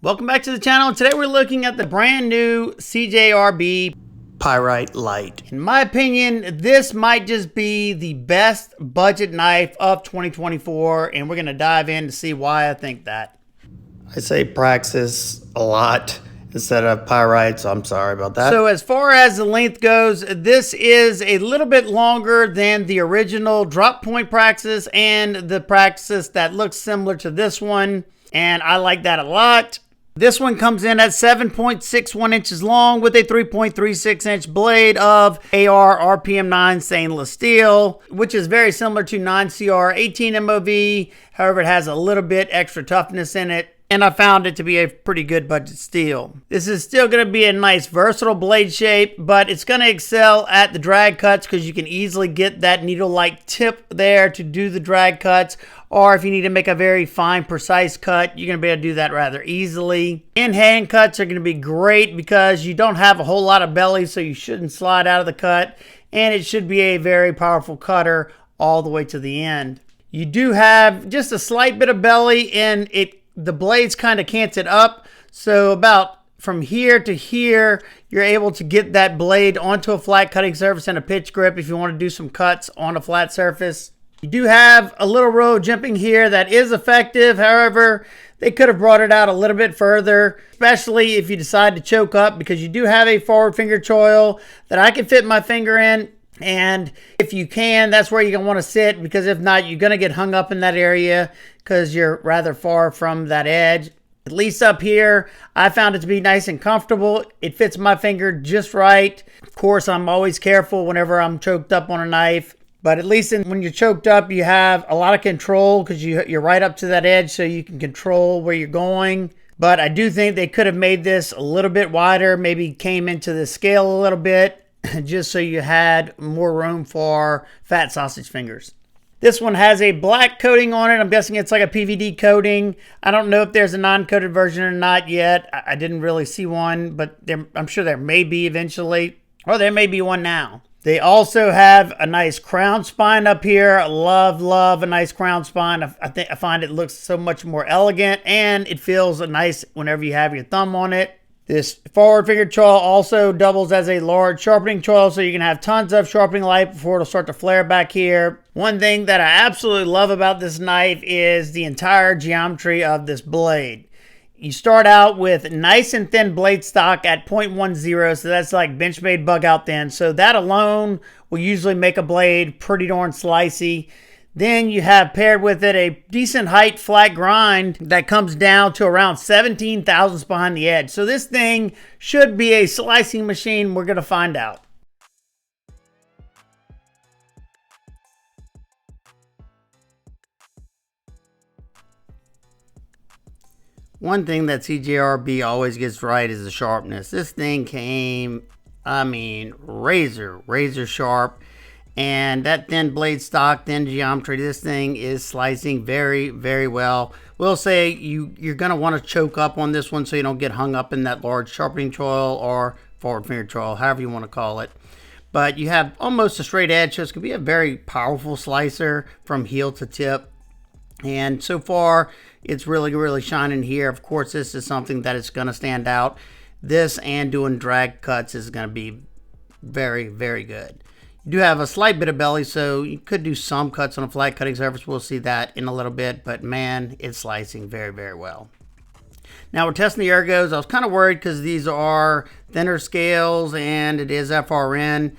Welcome back to the channel. Today we're looking at the brand new CJRB Pyrite Light. In my opinion, this might just be the best budget knife of 2024, and we're going to dive in to see why I think that. I say Praxis a lot instead of Pyrite, so I'm sorry about that. So as far as the length goes, this is a little bit longer than the original drop point Praxis and the Praxis that looks similar to this one, and I like that a lot. This one comes in at 7.61 inches long with a 3.36 inch blade of AR RPM9 stainless steel, which is very similar to 9CR 18 MOV. However, it has a little bit extra toughness in it, and I found it to be a pretty good budget steel. This is still going to be a nice versatile blade shape, but it's going to excel at the drag cuts because you can easily get that needle-like tip there to do the drag cuts. Or if you need to make a very fine, precise cut, you're going to be able to do that rather easily. In-hand cuts are going to be great because you don't have a whole lot of belly, so you shouldn't slide out of the cut. And it should be a very powerful cutter all the way to the end. You do have just a slight bit of belly, and the blades kind of cant it up. So about from here to here, you're able to get that blade onto a flat cutting surface and a pitch grip if you want to do some cuts on a flat surface. You do have a little row of jimping here that is effective. However, they could have brought it out a little bit further, especially if you decide to choke up, because you do have a forward finger choil that I can fit my finger in. And if you can, that's where you're going to want to sit, because if not, you're going to get hung up in that area because you're rather far from that edge. At least up here, I found it to be nice and comfortable. It fits my finger just right. Of course, I'm always careful whenever I'm choked up on a knife. But at least when you're choked up, you have a lot of control because you're right up to that edge, so you can control where you're going. But I do think they could have made this a little bit wider, maybe came into the scale a little bit, just so you had more room for fat sausage fingers. This one has a black coating on it. I'm guessing it's like a PVD coating. I don't know if there's a non-coated version or not yet. I didn't really see one, but I'm sure there may be eventually, or there may be one now. They also have a nice crown spine up here. I love a nice crown spine. I find it looks so much more elegant, and it feels nice whenever you have your thumb on it. This forward finger choil also doubles as a large sharpening choil, so you can have tons of sharpening light before it'll start to flare back here. One thing that I absolutely love about this knife is the entire geometry of this blade. You start out with nice and thin blade stock at 0.10, so that's like Benchmade bug out thin. So that alone will usually make a blade pretty darn slicey. Then you have paired with it a decent height flat grind that comes down to around 17 thousandths behind the edge. So this thing should be a slicing machine. We're going to find out. One thing that CJRB always gets right is the sharpness. This thing came, razor sharp. And that thin blade stock, thin geometry, this thing is slicing very, very well. We'll say you're going to want to choke up on this one so you don't get hung up in that large sharpening choil or forward finger choil, however you want to call it. But you have almost a straight edge, so it's going to be a very powerful slicer from heel to tip. And so far, it's really shining here. Of course, this is something that is going to stand out. This and doing drag cuts is going to be very, very good. You do have a slight bit of belly, so you could do some cuts on a flat cutting surface. We'll see that in a little bit, but man, it's slicing very, very well. Now we're testing the ergos. I was kind of worried because these are thinner scales and it is FRN.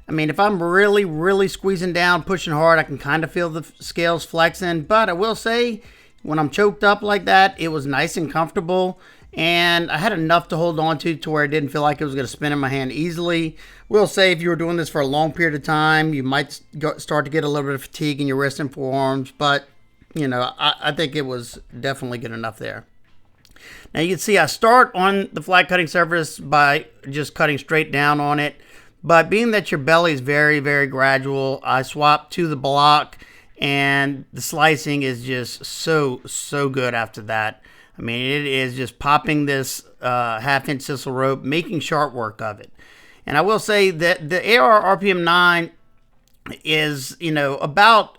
I mean, if I'm really squeezing down, pushing hard, I can kind of feel the scales flexing. But I will say, when I'm choked up like that, it was nice and comfortable. And I had enough to hold on to where it didn't feel like it was going to spin in my hand easily. We'll say if you were doing this for a long period of time, you might start to get a little bit of fatigue in your wrists and forearms. But, you know, I think it was definitely good enough there. Now you can see I start on the flat cutting surface by just cutting straight down on it. But being that your belly is very, very gradual, I swap to the block, and the slicing is just so good after that. I mean, it is just popping this half-inch sisal rope, making sharp work of it. And I will say that the AR RPM9 is, you know, about,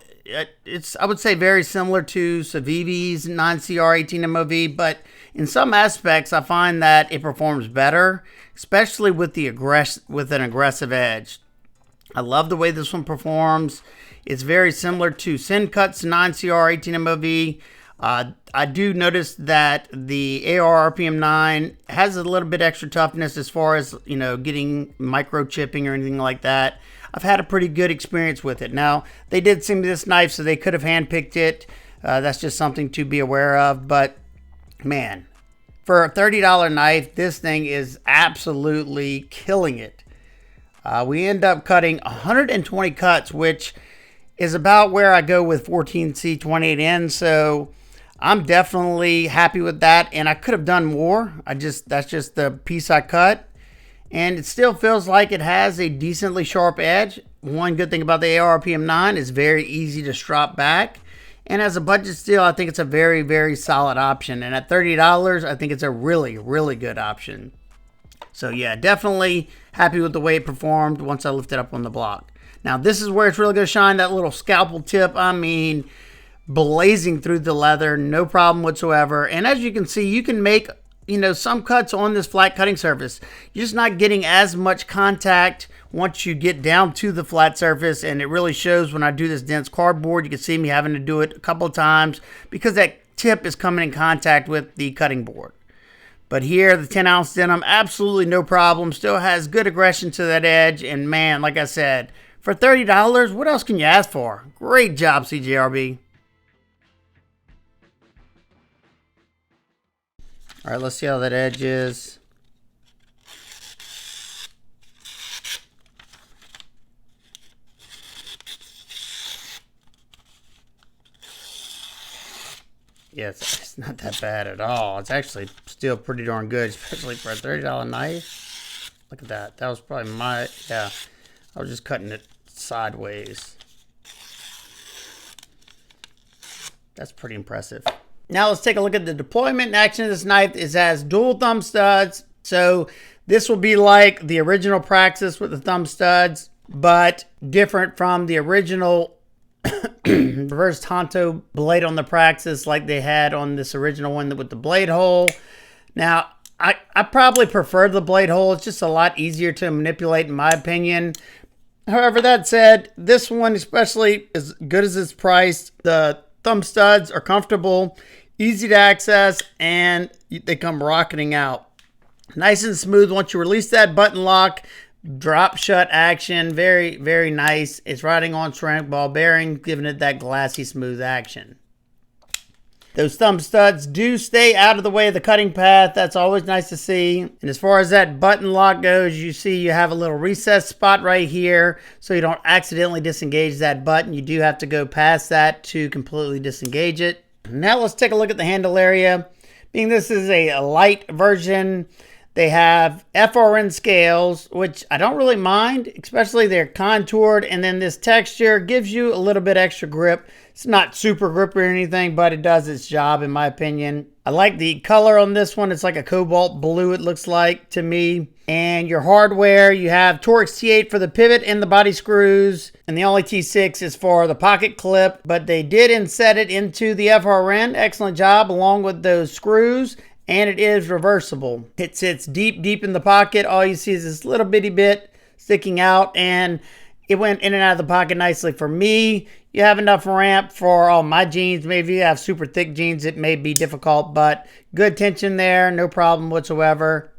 I would say very similar to Civivi's 9CR 18 MOV, but in some aspects, I find that it performs better, especially with an aggressive edge. I love the way this one performs. It's very similar to Syncut's 9CR 18 MOV. I do notice that the AR RPM 9 has a little bit extra toughness as far as, getting microchipping or anything like that. I've had a pretty good experience with it. Now, they did send me this knife, so they could have handpicked it. That's just something to be aware of. But, man, for a $30 knife, this thing is absolutely killing it. We end up cutting 120 cuts, which is about where I go with 14C28N. So I'm definitely happy with that, and I could have done more. That's just the piece I cut. And it still feels like it has a decently sharp edge. One good thing about the AR RPM 9 is very easy to strap back. And as a budget steel, I think it's a very, very solid option. And at $30, I think it's a really, really good option. So yeah, definitely happy with the way it performed once I lifted up on the block. Now this is where it's really going to shine, that little scalpel tip. I mean, blazing through the leather, no problem whatsoever. And as you can see, you can make some cuts on this flat cutting surface. You're just not getting as much contact once you get down to the flat surface, and it really shows when I do this dense cardboard. You can see me having to do it a couple of times because that tip is coming in contact with the cutting board. But here, the 10-ounce denim, absolutely no problem. Still has good aggression to that edge, and man, like I said, for $30, what else can you ask for? Great job, CJRB. All right, let's see how that edge is. Yeah, it's not that bad at all. It's actually still pretty darn good, especially for a $30 knife. Look at that. That was probably I was just cutting it sideways. That's pretty impressive. Now let's take a look at the deployment and action of this knife. It has dual thumb studs. So this will be like the original Praxis with the thumb studs, but different from the original reverse Tonto blade on the Praxis like they had on this original one with the blade hole. Now, I probably prefer the blade hole. It's just a lot easier to manipulate in my opinion. However, that said, this one, especially as good as it's priced, the thumb studs are comfortable, easy to access, and they come rocketing out. Nice and smooth once you release that button lock. Drop shut action, very, very nice. It's riding on ceramic ball bearing, giving it that glassy smooth action. Those thumb studs do stay out of the way of the cutting path. That's always nice to see. And as far as that button lock goes, you see you have a little recess spot right here, so you don't accidentally disengage that button. You do have to go past that to completely disengage it. Now let's take a look at the handle area. Being this is a light version, they have FRN scales, which I don't really mind, especially they're contoured, and then this texture gives you a little bit extra grip. It's not super grippy or anything, but it does its job in my opinion. I like the color on this one. It's like a cobalt blue, it looks like to me. And your hardware, you have Torx T8 for the pivot and the body screws, and the only T6 is for the pocket clip, but they did inset it into the FRN. Excellent job, along with those screws. And it is reversible. It sits deep, deep in the pocket. All you see is this little bitty bit sticking out, and it went in and out of the pocket nicely. For me, you have enough ramp for all my jeans. Maybe you have super thick jeans, it may be difficult, but good tension there, no problem whatsoever.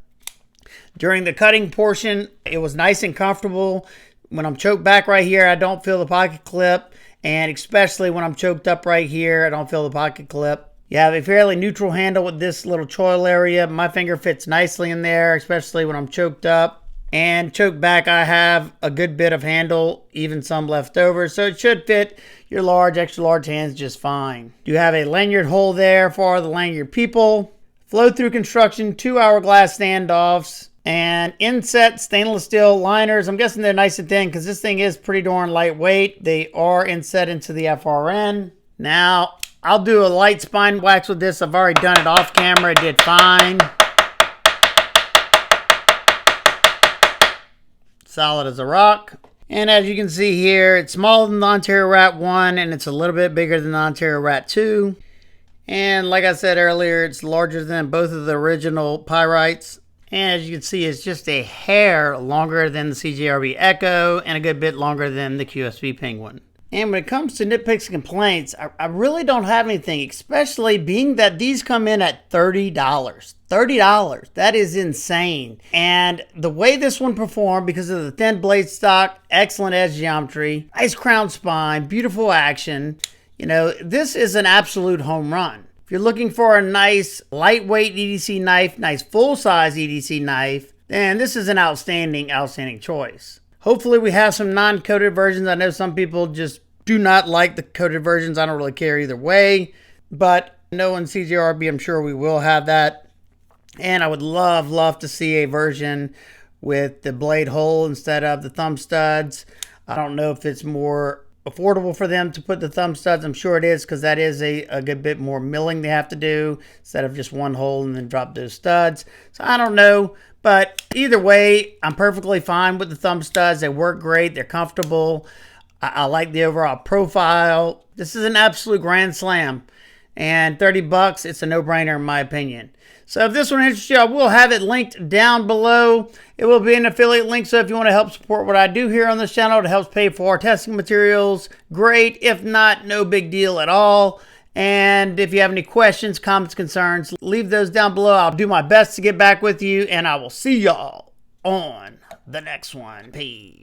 During the cutting portion, it was nice and comfortable. When I'm choked back right here, I don't feel the pocket clip, and especially when I'm choked up right here, I don't feel the pocket clip. You have a fairly neutral handle with this little choil area. My finger fits nicely in there, especially when I'm choked up. And choked back, I have a good bit of handle, even some left over. So it should fit your large, extra large hands just fine. You have a lanyard hole there for the lanyard people. Flow-through construction, 2 hourglass standoffs. And inset stainless steel liners. I'm guessing they're nice and thin because this thing is pretty darn lightweight. They are inset into the FRN. Now, I'll do a light spine wax with this. I've already done it off camera. It did fine. Solid as a rock. And as you can see here, it's smaller than the Ontario Rat 1, and it's a little bit bigger than the Ontario Rat 2. And like I said earlier, it's larger than both of the original Pyrites. And as you can see, it's just a hair longer than the CJRB Echo and a good bit longer than the QSP Penguin. And when it comes to nitpicks and complaints, I really don't have anything, especially being that these come in at $30. $30. That is insane. And the way this one performed, because of the thin blade stock, excellent edge geometry, nice crown spine, beautiful action, you know, this is an absolute home run. If you're looking for a nice lightweight EDC knife, nice full-size EDC knife, then this is an outstanding choice. Hopefully we have some non-coated versions. I know some people just do not like the coated versions. I don't really care either way. But knowing CJRB, I'm sure we will have that. And I would love to see a version with the blade hole instead of the thumb studs. I don't know if it's more affordable for them to put the thumb studs. I'm sure it is, because that is a good bit more milling they have to do instead of just one hole and then drop those studs. So I don't know. But either way, I'm perfectly fine with the thumb studs. They work great. They're comfortable. I like the overall profile. This is an absolute grand slam. And $30, it's a no-brainer in my opinion. So if this one interests you, I will have it linked down below. It will be an affiliate link, so if you want to help support what I do here on this channel, it helps pay for our testing materials, great. If not, no big deal at all. And if you have any questions, comments, concerns, leave those down below. I'll do my best to get back with you, and I will see y'all on the next one. Peace.